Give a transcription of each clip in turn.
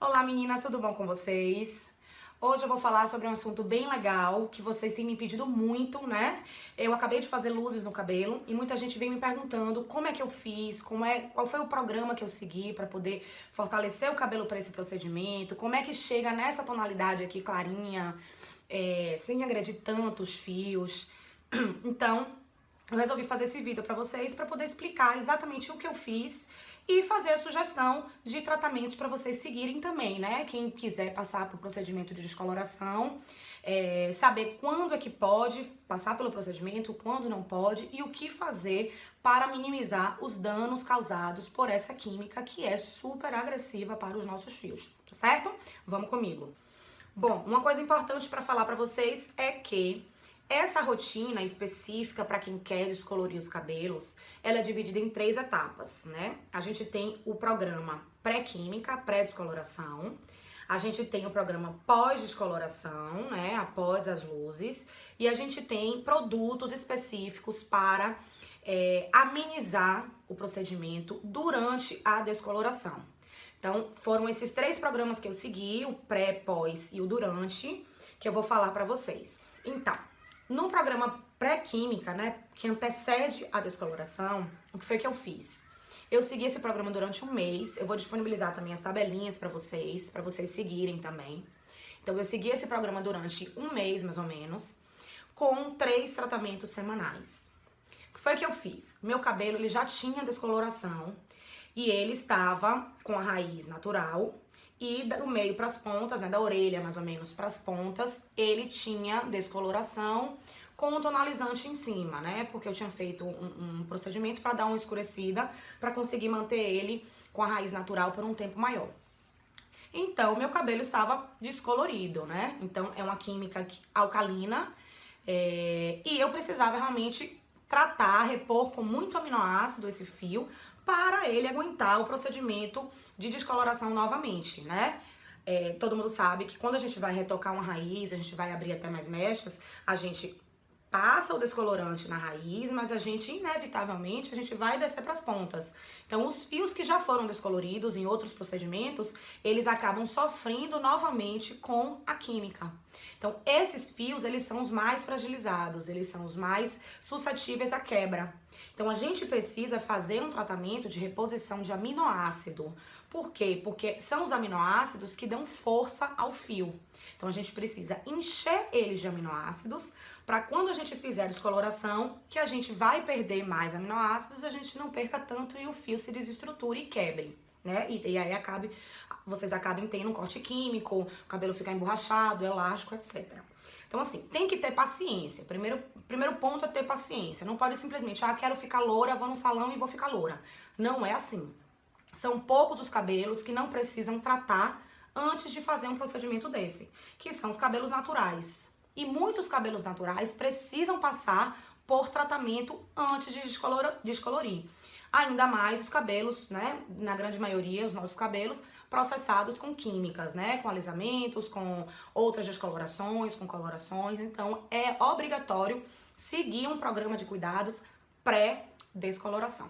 Olá meninas, tudo bom com vocês? Hoje eu vou falar sobre um assunto bem legal que vocês têm me pedido muito, né? Eu acabei de fazer luzes no cabelo e muita gente vem me perguntando como é que eu fiz, qual foi o programa que eu segui para poder fortalecer o cabelo para esse procedimento, como é que chega nessa tonalidade aqui clarinha, sem agredir tantos fios. Então, eu resolvi fazer esse vídeo para vocês para poder explicar exatamente o que eu fiz e fazer a sugestão de tratamentos para vocês seguirem também, né? Quem quiser passar por procedimento de descoloração, saber quando é que pode passar pelo procedimento, quando não pode e o que fazer para minimizar os danos causados por essa química que é super agressiva para os nossos fios, tá certo? Vamos comigo. Bom, uma coisa importante para falar para vocês é que essa rotina específica para quem quer descolorir os cabelos, ela é dividida em 3 etapas, né? A gente tem o programa pré-química, pré-descoloração. A gente tem o programa pós-descoloração, né? Após as luzes. E a gente tem produtos específicos para amenizar o procedimento durante a descoloração. Então, foram esses 3 programas que eu segui, o pré, pós e o durante, que eu vou falar para vocês. Então, no programa pré-química, né, que antecede a descoloração, o que foi que eu fiz? Eu segui esse programa durante um mês, eu vou disponibilizar também as tabelinhas para vocês seguirem também. Então, eu segui esse programa durante um mês, mais ou menos, com 3 tratamentos semanais. O que foi que eu fiz? Meu cabelo, ele já tinha descoloração e ele estava com a raiz natural, e do meio para as pontas, né, da orelha mais ou menos para as pontas, ele tinha descoloração com um tonalizante em cima, né? Porque eu tinha feito um procedimento para dar uma escurecida, para conseguir manter ele com a raiz natural por um tempo maior. Então, meu cabelo estava descolorido, né? Então, é uma química alcalina e eu precisava realmente tratar, repor com muito aminoácido esse fio para ele aguentar o procedimento de descoloração novamente, né? Todo mundo sabe que quando a gente vai retocar uma raiz, a gente vai abrir até mais mechas, a gente passa o descolorante na raiz, mas a gente, inevitavelmente, a gente vai descer para as pontas. Então, os fios que já foram descoloridos em outros procedimentos, eles acabam sofrendo novamente com a química. Então, esses fios, eles são os mais fragilizados, eles são os mais suscetíveis à quebra. Então, a gente precisa fazer um tratamento de reposição de aminoácido. Por quê? Porque são os aminoácidos que dão força ao fio. Então, a gente precisa encher eles de aminoácidos para quando a gente fizer a descoloração, que a gente vai perder mais aminoácidos, a gente não perca tanto e o fio se desestruture e quebre, né? E aí vocês acabem tendo um corte químico, o cabelo ficar emborrachado, elástico, etc. Então, assim, tem que ter paciência. Primeiro ponto é ter paciência. Não pode simplesmente, quero ficar loura, vou no salão e vou ficar loura. Não é assim. São poucos os cabelos que não precisam tratar antes de fazer um procedimento desse, que são os cabelos naturais. E muitos cabelos naturais precisam passar por tratamento antes de descolorir. Ainda mais os cabelos, né, na grande maioria, os nossos cabelos processados com químicas, né, com alisamentos, com outras descolorações, com colorações. Então, é obrigatório seguir um programa de cuidados pré-descoloração.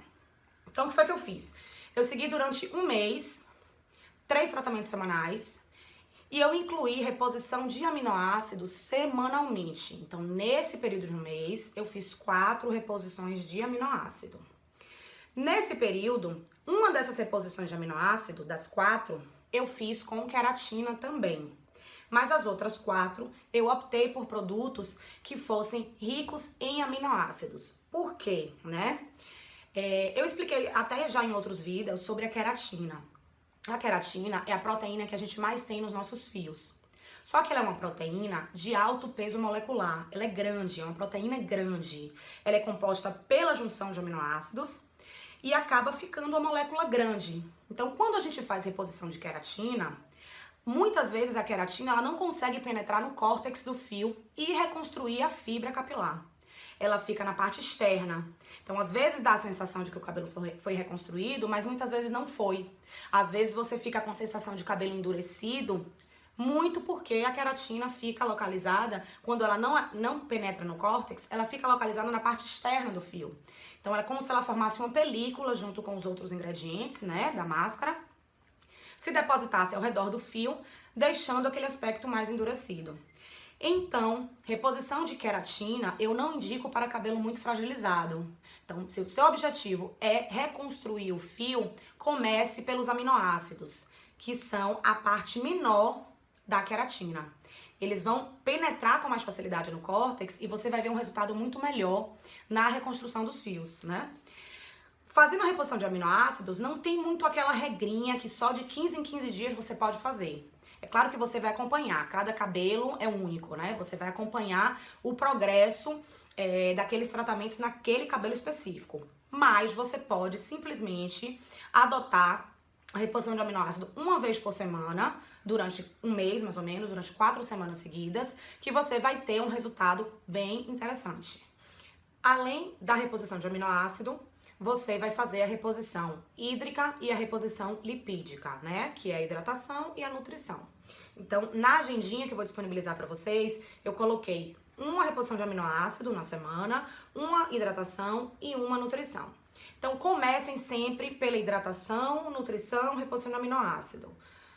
Então, o que foi que eu fiz? Eu segui durante um mês, 3 tratamentos semanais, e eu incluí reposição de aminoácidos semanalmente. Então, nesse período de um mês, eu fiz 4 reposições de aminoácido. Nesse período, uma dessas reposições de aminoácido, das 4, eu fiz com queratina também. Mas as outras 4, eu optei por produtos que fossem ricos em aminoácidos. Por quê, né? Eu expliquei até já em outros vídeos sobre a queratina. A queratina é a proteína que a gente mais tem nos nossos fios. Só que ela é uma proteína de alto peso molecular. Ela é grande, é uma proteína grande. Ela é composta pela junção de aminoácidos e acaba ficando uma molécula grande. Então, quando a gente faz reposição de queratina, muitas vezes a queratina ela não consegue penetrar no córtex do fio e reconstruir a fibra capilar. Ela fica na parte externa. Então, às vezes dá a sensação de que o cabelo foi reconstruído, mas muitas vezes não foi. Às vezes você fica com a sensação de cabelo endurecido, muito porque a queratina fica localizada, quando ela não penetra no córtex, ela fica localizada na parte externa do fio. Então, é como se ela formasse uma película junto com os outros ingredientes, né, da máscara. se depositasse ao redor do fio, deixando aquele aspecto mais endurecido. Então, reposição de queratina eu não indico para cabelo muito fragilizado. Então, se o seu objetivo é reconstruir o fio, comece pelos aminoácidos, que são a parte menor da queratina. Eles vão penetrar com mais facilidade no córtex e você vai ver um resultado muito melhor na reconstrução dos fios, né? Fazendo a reposição de aminoácidos, não tem muito aquela regrinha que só de 15 em 15 dias você pode fazer. É claro que você vai acompanhar, cada cabelo é único, né? Você vai acompanhar o progresso daqueles tratamentos naquele cabelo específico. Mas você pode simplesmente adotar a reposição de aminoácido uma vez por semana, durante um mês mais ou menos, durante 4 semanas seguidas, que você vai ter um resultado bem interessante. Além da reposição de aminoácido, você vai fazer a reposição hídrica e a reposição lipídica, né? Que é a hidratação e a nutrição. Então, na agendinha que eu vou disponibilizar para vocês, eu coloquei uma reposição de aminoácido na semana, uma hidratação e uma nutrição. Então, comecem sempre pela hidratação, nutrição, reposição de aminoácido.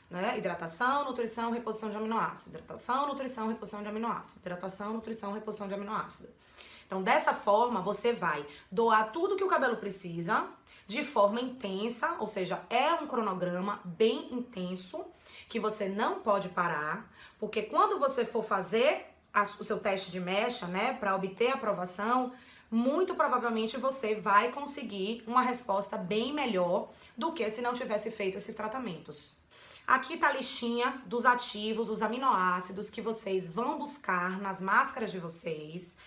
Né? Hidratação, nutrição, reposição de aminoácido. Hidratação, nutrição, reposição de aminoácido. Hidratação, nutrição, reposição de aminoácido. Então, dessa forma, você vai doar tudo que o cabelo precisa de forma intensa, ou seja, é um cronograma bem intenso, que você não pode parar, porque quando você for fazer o seu teste de mecha, né, para obter a aprovação, muito provavelmente você vai conseguir uma resposta bem melhor do que se não tivesse feito esses tratamentos. Aqui tá a listinha dos ativos, os aminoácidos que vocês vão buscar nas máscaras de vocês.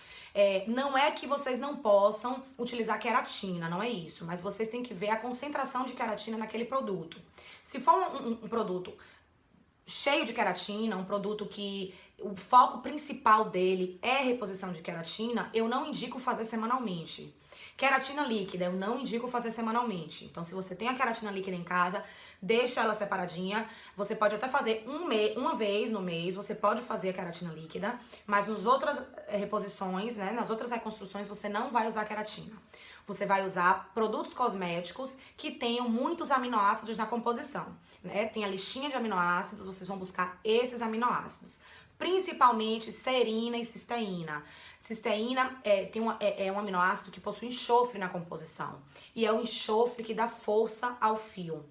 Não é que vocês não possam utilizar queratina, não é isso, mas vocês têm que ver a concentração de queratina naquele produto. Se for um produto cheio de queratina, um produto que o foco principal dele é reposição de queratina, eu não indico fazer semanalmente. Queratina líquida, eu não indico fazer semanalmente. Então, se você tem a queratina líquida em casa, deixa ela separadinha. Você pode até fazer uma vez no mês, você pode fazer a queratina líquida, mas nas outras reposições, né, nas outras reconstruções, você não vai usar queratina. Você vai usar produtos cosméticos que tenham muitos aminoácidos na composição, né? Tem a listinha de aminoácidos, vocês vão buscar esses aminoácidos. Principalmente serina e cisteína. Cisteína é um aminoácido que possui enxofre na composição. E é o enxofre que dá força ao fio.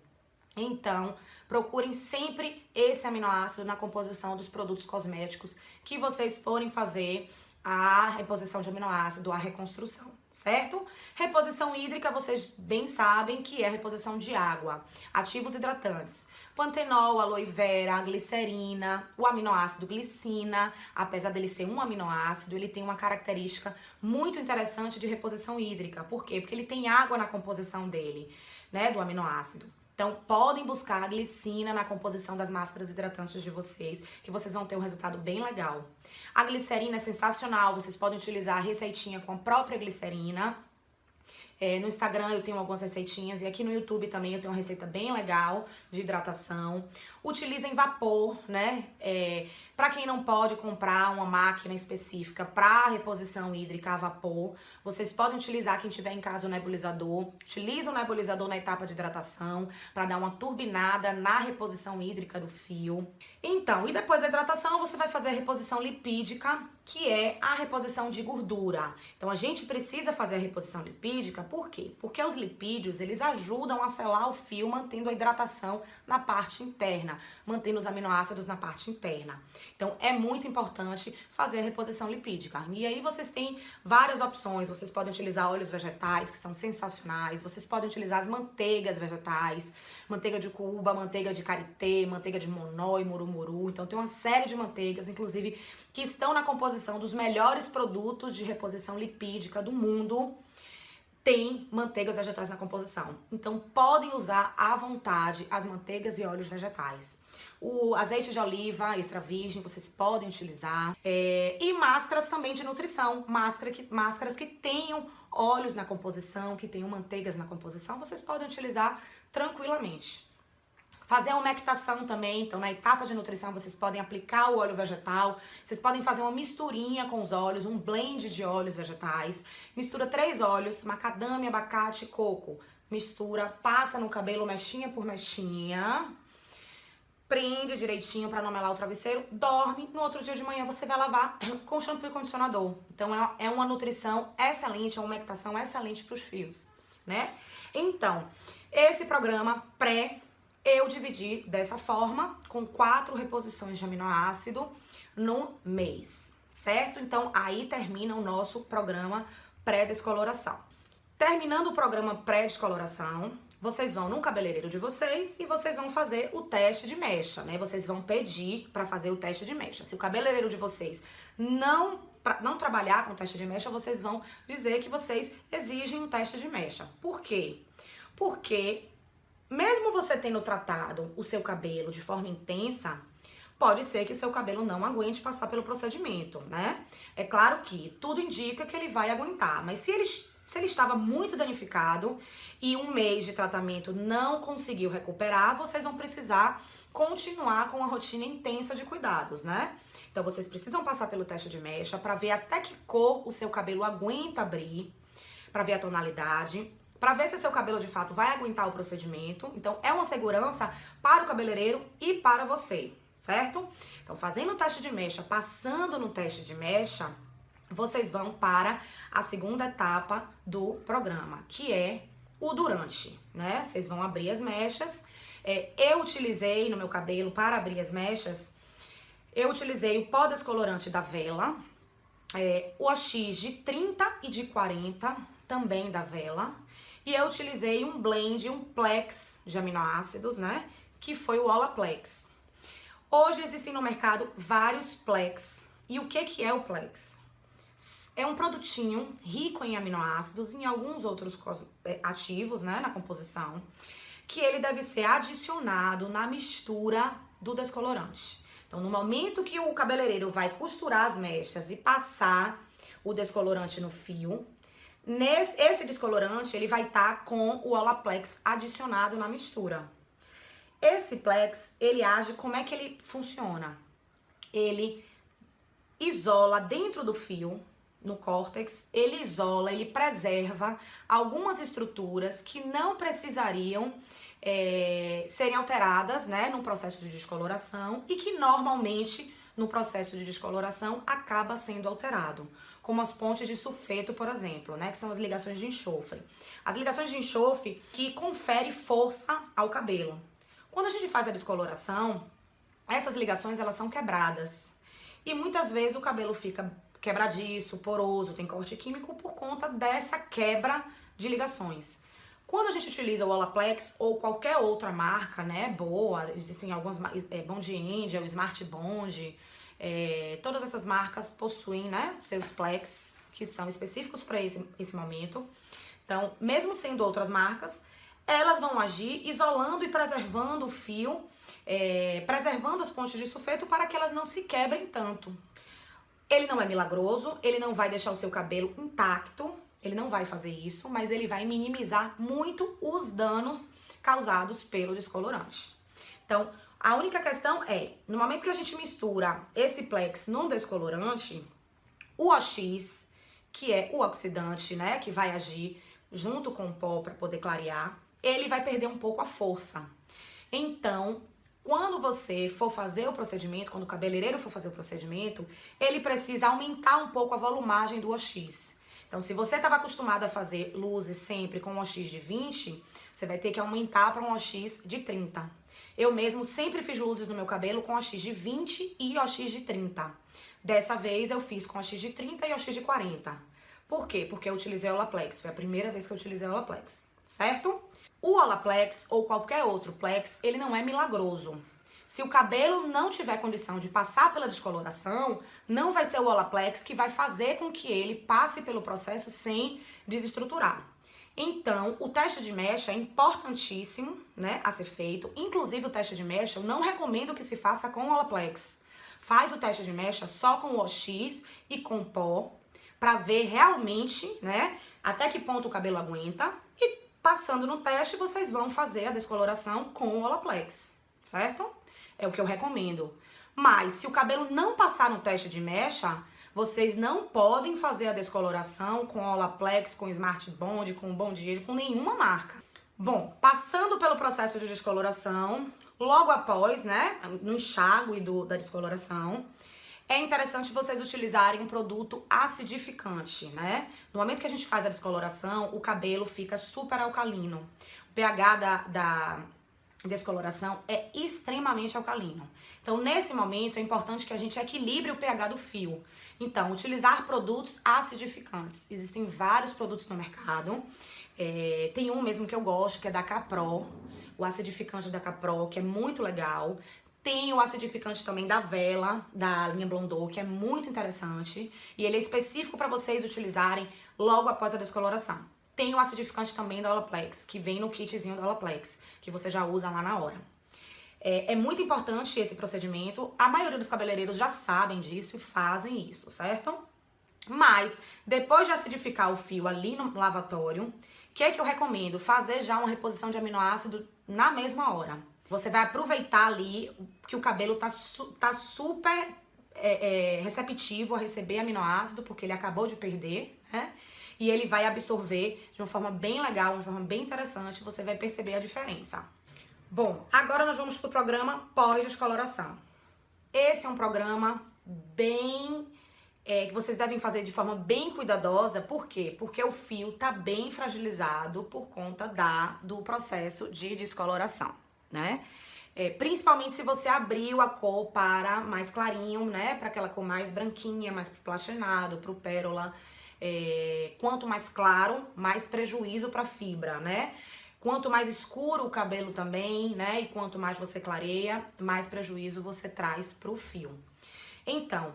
Então, procurem sempre esse aminoácido na composição dos produtos cosméticos que vocês forem fazer a reposição de aminoácido, a reconstrução, certo? Reposição hídrica, vocês bem sabem que é a reposição de água, ativos hidratantes. Pantenol, aloe vera, glicerina, o aminoácido glicina, apesar dele ser um aminoácido, ele tem uma característica muito interessante de reposição hídrica. Por quê? Porque ele tem água na composição dele, né, do aminoácido. Então, podem buscar a glicina na composição das máscaras hidratantes de vocês, que vocês vão ter um resultado bem legal. A glicerina é sensacional, vocês podem utilizar a receitinha com a própria glicerina. No Instagram eu tenho algumas receitinhas e aqui no YouTube também eu tenho uma receita bem legal de hidratação. Utilizem vapor, né? Para quem não pode comprar uma máquina específica para reposição hídrica a vapor, vocês podem utilizar, quem tiver em casa, o nebulizador. Utiliza o nebulizador na etapa de hidratação para dar uma turbinada na reposição hídrica do fio. Então, e depois da hidratação, você vai fazer a reposição lipídica, que é a reposição de gordura. Então, a gente precisa fazer a reposição lipídica, por quê? Porque os lipídios, eles ajudam a selar o fio, mantendo a hidratação na parte interna, mantendo os aminoácidos na parte interna. Então, é muito importante fazer a reposição lipídica. E aí, vocês têm várias opções. Vocês podem utilizar óleos vegetais, que são sensacionais. Vocês podem utilizar as manteigas vegetais, manteiga de cuba, manteiga de karité, manteiga de monó e murumuru. Então, tem uma série de manteigas, inclusive, que estão na composição dos melhores produtos de reposição lipídica do mundo. Tem manteigas vegetais na composição. Então, podem usar à vontade as manteigas e óleos vegetais. O azeite de oliva extra virgem vocês podem utilizar. E máscaras também de nutrição. Máscaras que tenham óleos na composição, que tenham manteigas na composição, vocês podem utilizar tranquilamente. Fazer a umectação também, então na etapa de nutrição vocês podem aplicar o óleo vegetal, vocês podem fazer uma misturinha com os óleos, um blend de óleos vegetais, mistura 3 óleos, macadâmia, abacate e coco, mistura, passa no cabelo mechinha por mechinha prende direitinho para não melar o travesseiro, dorme, no outro dia de manhã você vai lavar com shampoo e condicionador. Então é uma nutrição excelente, é uma umectação excelente para os fios, né? Então, esse programa pré eu dividi dessa forma, com 4 reposições de aminoácido no mês, certo? Então, aí termina o nosso programa pré-descoloração. Terminando o programa pré-descoloração, vocês vão no cabeleireiro de vocês e vocês vão fazer o teste de mecha, né? Vocês vão pedir para fazer o teste de mecha. Se o cabeleireiro de vocês não trabalhar com o teste de mecha, vocês vão dizer que vocês exigem um teste de mecha. Por quê? Porque mesmo você tendo tratado o seu cabelo de forma intensa, pode ser que o seu cabelo não aguente passar pelo procedimento, né? É claro que tudo indica que ele vai aguentar, mas se ele estava muito danificado e um mês de tratamento não conseguiu recuperar, vocês vão precisar continuar com uma rotina intensa de cuidados, né? Então vocês precisam passar pelo teste de mecha para ver até que cor o seu cabelo aguenta abrir, para ver a tonalidade, para ver se seu cabelo de fato vai aguentar o procedimento. Então é uma segurança para o cabeleireiro e para você, certo? Então fazendo o teste de mecha, passando no teste de mecha, vocês vão para a segunda etapa do programa, que é o durante, né? Vocês vão abrir as mechas. Eu utilizei no meu cabelo, para abrir as mechas, eu utilizei o pó descolorante da Vela, o OX de 30 e de 40, também da Vela, e eu utilizei um blend, um plex de aminoácidos, né? Que foi o Olaplex. Hoje existem no mercado vários plex. E o que é o plex? É um produtinho rico em aminoácidos e em alguns outros ativos, né, na composição, que ele deve ser adicionado na mistura do descolorante. Então, no momento que o cabeleireiro vai costurar as mechas e passar o descolorante no fio, esse descolorante ele vai estar com o Olaplex adicionado na mistura. Esse plex, ele age, como é que ele funciona? Ele isola dentro do fio, no córtex, ele isola, ele preserva algumas estruturas que não precisariam serem alteradas, né, no processo de descoloração e que normalmente no processo de descoloração acaba sendo alterado, como as pontes de sulfeto, por exemplo, né, que são as ligações de enxofre. As ligações de enxofre que conferem força ao cabelo. Quando a gente faz a descoloração, essas ligações elas são quebradas e muitas vezes o cabelo fica quebradiço, poroso, tem corte químico por conta dessa quebra de ligações. Quando a gente utiliza o Olaplex ou qualquer outra marca, né, boa, existem algumas, Bond Angel, Smart Bond, todas essas marcas possuem, né, seus plex que são específicos para esse momento. Então, mesmo sendo outras marcas, elas vão agir isolando e preservando o fio, preservando as pontes de sulfeto para que elas não se quebrem tanto. Ele não é milagroso, ele não vai deixar o seu cabelo intacto, ele não vai fazer isso, mas ele vai minimizar muito os danos causados pelo descolorante. Então, a única questão é, no momento que a gente mistura esse plex num descolorante, o OX, que é o oxidante, né, que vai agir junto com o pó para poder clarear, ele vai perder um pouco a força. Então, quando você for fazer o procedimento, quando o cabeleireiro for fazer o procedimento, ele precisa aumentar um pouco a volumagem do OX. Então, se você estava acostumado a fazer luzes sempre com um OX de 20, você vai ter que aumentar para um OX de 30. Eu mesmo sempre fiz luzes no meu cabelo com OX de 20 e OX de 30. Dessa vez eu fiz com OX de 30 e OX de 40. Por quê? Porque eu utilizei o Olaplex. Foi a primeira vez que eu utilizei o Olaplex, certo? O Olaplex ou qualquer outro plex, ele não é milagroso. Se o cabelo não tiver condição de passar pela descoloração, não vai ser o Olaplex que vai fazer com que ele passe pelo processo sem desestruturar. Então, o teste de mecha é importantíssimo, né, a ser feito. Inclusive, o teste de mecha eu não recomendo que se faça com o Olaplex. Faz o teste de mecha só com o OX e com pó, para ver realmente, né, até que ponto o cabelo aguenta. E passando no teste, vocês vão fazer a descoloração com o Olaplex, certo? É o que eu recomendo. Mas, se o cabelo não passar no teste de mecha, vocês não podem fazer a descoloração com Olaplex, com Smart Bond, com Bond Angel, com nenhuma marca. Bom, passando pelo processo de descoloração, Logo após, né, no enxágue da descoloração, é interessante vocês utilizarem um produto acidificante, né? No momento que a gente faz a descoloração, o cabelo fica super alcalino. O pH da descoloração é extremamente alcalino. Então, nesse momento, é importante que a gente equilibre o pH do fio. Então, utilizar produtos acidificantes. Existem vários produtos no mercado. Tem um mesmo que eu gosto, que é da Capro, o acidificante da Capro, que é muito legal. Tem o acidificante também da Vela, da linha Blondeau, que é muito interessante. E ele é específico para vocês utilizarem logo após a descoloração. Tem o acidificante também da Olaplex, que vem no kitzinho da Olaplex, que você já usa lá na hora. É muito importante esse procedimento. A maioria dos cabeleireiros já sabem disso e fazem isso, certo? Mas, depois de acidificar o fio ali no lavatório, o que é que eu recomendo? Fazer já uma reposição de aminoácido na mesma hora. Você vai aproveitar ali que o cabelo tá super receptivo a receber aminoácido, porque ele acabou de perder, né? E ele vai absorver de uma forma bem legal, de uma forma bem interessante, você vai perceber a diferença. Bom, agora nós vamos pro programa pós-descoloração. Esse é um programa bem... que vocês devem fazer de forma bem cuidadosa. Por quê? Porque o fio tá bem fragilizado por conta do processo de descoloração, né? Principalmente se você abriu a cor para mais clarinho, né? Para aquela cor mais branquinha, mais pro platinado, pro pérola. Quanto mais claro, mais prejuízo para a fibra, né? Quanto mais escuro o cabelo também, né? E quanto mais você clareia, mais prejuízo você traz pro fio. Então,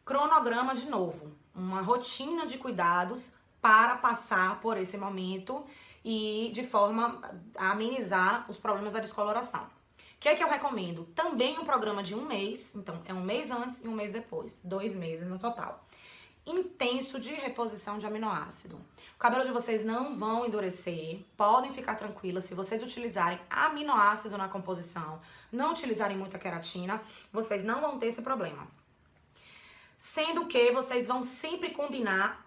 cronograma de novo, uma rotina de cuidados para passar por esse momento e de forma a amenizar os problemas da descoloração. O que é que eu recomendo? Também um programa de 1 mês, então é 1 mês antes e 1 mês depois, 2 meses no total. Intenso de reposição de aminoácido. O cabelo de vocês não vão endurecer, podem ficar tranquilas. Se vocês utilizarem aminoácido na composição, não utilizarem muita queratina, vocês não vão ter esse problema. Sendo que vocês vão sempre combinar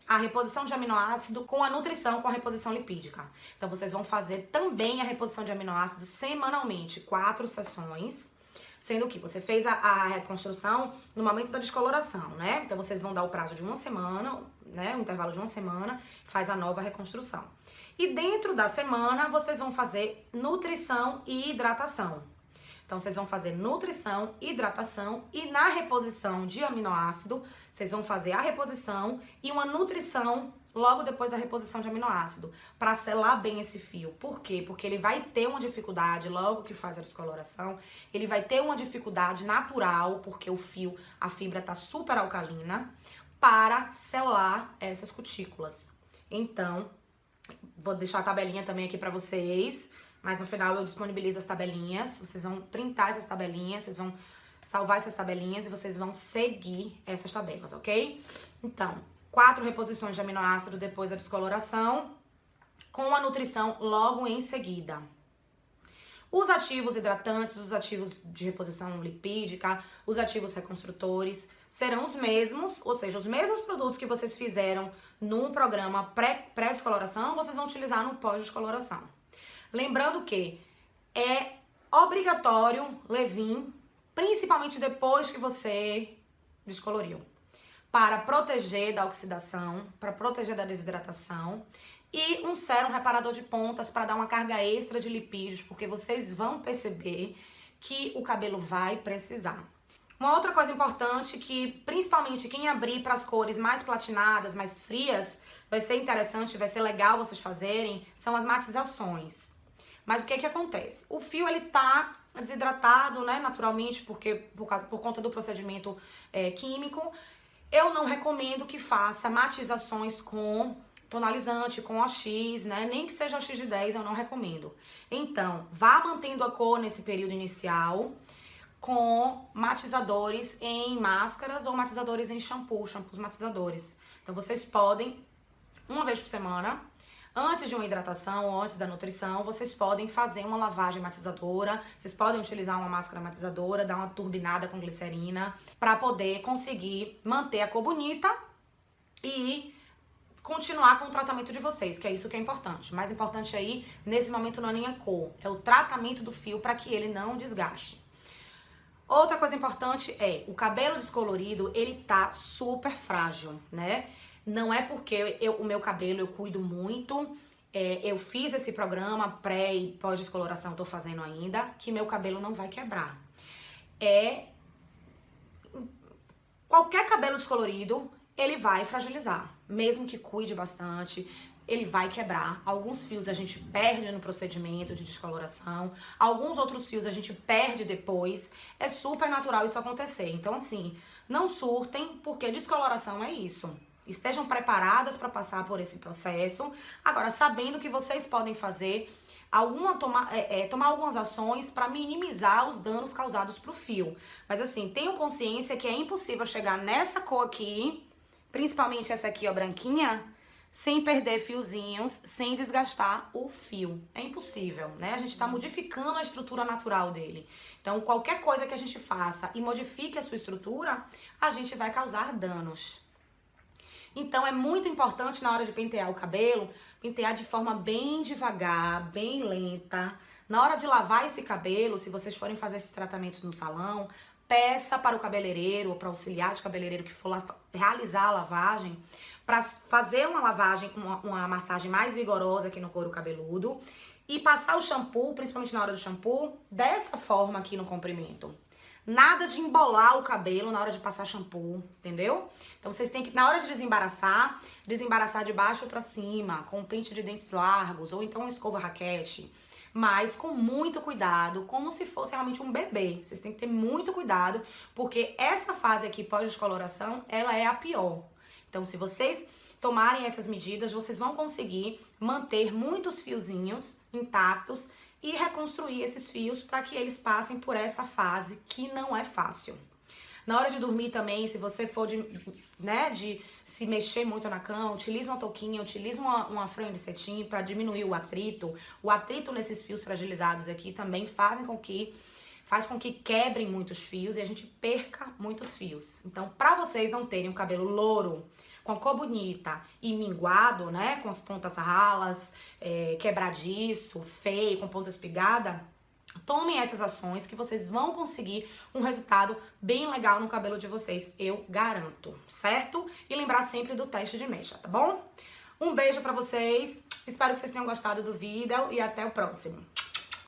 a reposição de aminoácido com a nutrição, com a reposição lipídica. Então, vocês vão fazer também a reposição de aminoácidos semanalmente, 4 sessões. Sendo que você fez a reconstrução no momento da descoloração, né? Então, vocês vão dar o prazo de 1 semana, né? Um intervalo de 1 semana, faz a nova reconstrução. E dentro da semana, vocês vão fazer nutrição e hidratação. Então, vocês vão fazer nutrição, hidratação e na reposição de aminoácido, vocês vão fazer a reposição e uma nutrição logo depois da reposição de aminoácido, para selar bem esse fio. Por quê? Porque ele vai ter uma dificuldade logo que faz a descoloração, ele vai ter uma dificuldade natural, porque o fio, a fibra tá super alcalina, para selar essas cutículas. Então, vou deixar a tabelinha também aqui para vocês, mas no final eu disponibilizo as tabelinhas, vocês vão printar essas tabelinhas, vocês vão salvar essas tabelinhas e vocês vão seguir essas tabelas, ok? Então, 4 reposições de aminoácido depois da descoloração, com a nutrição logo em seguida. Os ativos hidratantes, os ativos de reposição lipídica, os ativos reconstrutores serão os mesmos, ou seja, os mesmos produtos que vocês fizeram num programa pré-descoloração, vocês vão utilizar no pós-descoloração. Lembrando que é obrigatório leave-in, principalmente depois que você descoloriu, para proteger da oxidação, para proteger da desidratação, e um sérum reparador de pontas para dar uma carga extra de lipídios, porque vocês vão perceber que o cabelo vai precisar. Uma outra coisa importante que, principalmente quem abrir para as cores mais platinadas, mais frias, vai ser interessante, vai ser legal vocês fazerem, são as matizações. Mas o que que acontece? O fio, ele tá desidratado, né, naturalmente, porque por conta do procedimento químico. Eu não recomendo que faça matizações com tonalizante, com OX, né? Nem que seja OX de 10, eu não recomendo. Então, vá mantendo a cor nesse período inicial com matizadores em máscaras ou matizadores em shampoos matizadores. Então, vocês podem, uma vez por semana, antes de uma hidratação ou antes da nutrição, vocês podem fazer uma lavagem matizadora, vocês podem utilizar uma máscara matizadora, dar uma turbinada com glicerina, para poder conseguir manter a cor bonita e continuar com o tratamento de vocês, que é isso que é importante. O mais importante aí, nesse momento, não é nem a cor, é o tratamento do fio para que ele não desgaste. Outra coisa importante é, o cabelo descolorido, ele tá super frágil, né? Não é porque o meu cabelo eu cuido muito, eu fiz esse programa pré e pós-descoloração, tô fazendo ainda, que meu cabelo não vai quebrar. Qualquer cabelo descolorido, ele vai fragilizar. Mesmo que cuide bastante, ele vai quebrar. Alguns fios a gente perde no procedimento de descoloração, alguns outros fios a gente perde depois. É super natural isso acontecer. Então, assim, não surtem, porque descoloração é isso. Estejam preparadas para passar por esse processo. Agora, sabendo que vocês podem fazer tomar algumas ações para minimizar os danos causados pro fio. Mas assim, tenham consciência que é impossível chegar nessa cor aqui, principalmente essa aqui, ó, branquinha, sem perder fiozinhos, sem desgastar o fio. É impossível, né? A gente tá modificando a estrutura natural dele. Então, qualquer coisa que a gente faça e modifique a sua estrutura, a gente vai causar danos. Então, é muito importante na hora de pentear o cabelo, pentear de forma bem devagar, bem lenta. Na hora de lavar esse cabelo, se vocês forem fazer esses tratamentos no salão, peça para o cabeleireiro ou para o auxiliar de cabeleireiro que for lá realizar a lavagem, para fazer uma lavagem, uma massagem mais vigorosa aqui no couro cabeludo e passar o shampoo, principalmente na hora do shampoo, dessa forma aqui no comprimento. Nada de embolar o cabelo na hora de passar shampoo, entendeu? Então vocês têm que, na hora de desembaraçar de baixo pra cima, com um pente de dentes largos, ou então uma escova raquete, mas com muito cuidado, como se fosse realmente um bebê. Vocês têm que ter muito cuidado, porque essa fase aqui pós-descoloração, ela é a pior. Então se vocês tomarem essas medidas, vocês vão conseguir manter muitos fiozinhos intactos e reconstruir esses fios para que eles passem por essa fase que não é fácil. Na hora de dormir também, se você for de se mexer muito na cama, utilize uma touquinha, utilize uma fronha de cetim para diminuir o atrito. O atrito nesses fios fragilizados aqui também faz com que quebrem muitos fios e a gente perca muitos fios. Então, para vocês não terem um cabelo louro, com a cor bonita e minguado, né, com as pontas ralas, quebradiço, feio, com ponta espigada, tomem essas ações que vocês vão conseguir um resultado bem legal no cabelo de vocês, eu garanto, certo? E lembrar sempre do teste de mecha, tá bom? Um beijo pra vocês, espero que vocês tenham gostado do vídeo e até o próximo.